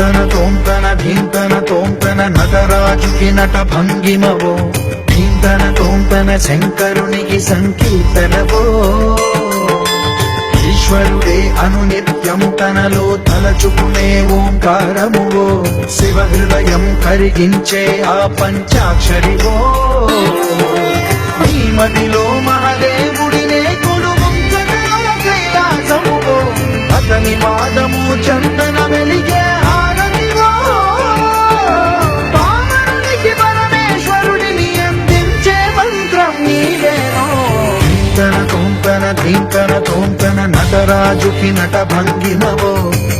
ధీంతన తోంతన ధీంతన తోంతన నటరాజుకి నట భంగిమవో ధీంతన తోంతన శంకరునికి సంకీర్తనవో ఈశ్వరుడే అనునిత్యం తనలో తలచుకునే ఓంకారమువో శివ హృదయం కరిగించే ఆ పంచాక్షరివో నీ మదిలో మహాదేవుడినే కొడుముంచగల కైలాసమువో అతని పాదము చందన వెలిగే హారతివో పామరునికి పరమేశ్వరుడిని అందించే మంత్రం నీవేనో ధీంతన తోంతన ధీంతన తోంతన నటరాజుకి నట భంగిమవో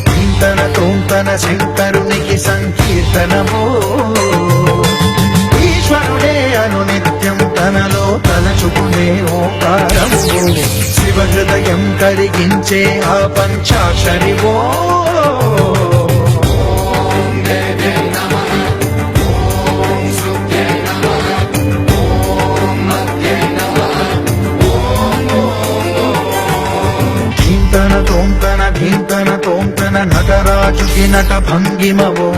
ధీంతన తోంతన శంకరునికి సంకీర్తనవో ఈశ్వరుడే అనునిత్యం తనలో తలచుకునే ఓంకారమువో శివ హృదయం కరిగించే ఆ పంచాక్షరివో ధీంతన తోంతన ధీంతన తోంతన నటరాజుకి నట భంగిమవో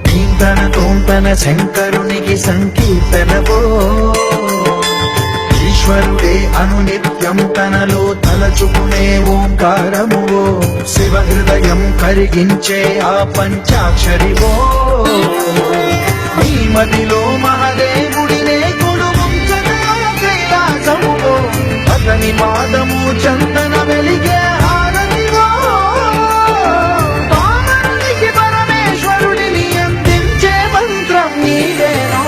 ధీంతన తోంతన శంకరునికి సంకీర్తనవో ఈశ్వరుడే అనునిత్యం తనలో తలచుకునే ఓంకారమువో శివ హృదయం కరిగించే ఆ పంచాక్షరివో నీ మదిలో మహాదేవుడినే కొడుముంచగల కైలాసమువో అతని పాదము చందన వెలిగే హారతివో పామరునికి పరమేశ్వరుడిని అందించే మంత్రం నీవేనో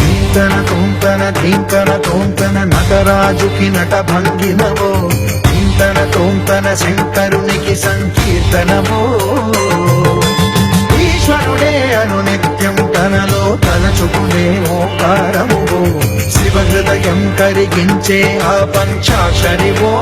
ధీంతన తోంతన ధీంతన తోంతన నటరాజుకి నట భంగిమవో ధీంతన తోంతన శంకరునికి సంకీర్తనవో ఈశ్వరుడే అనునిత్యం తనలో తలచుకునే ఓంకారమువో శివ హృదయం కరిగించే ఆ పంచాక్షరివో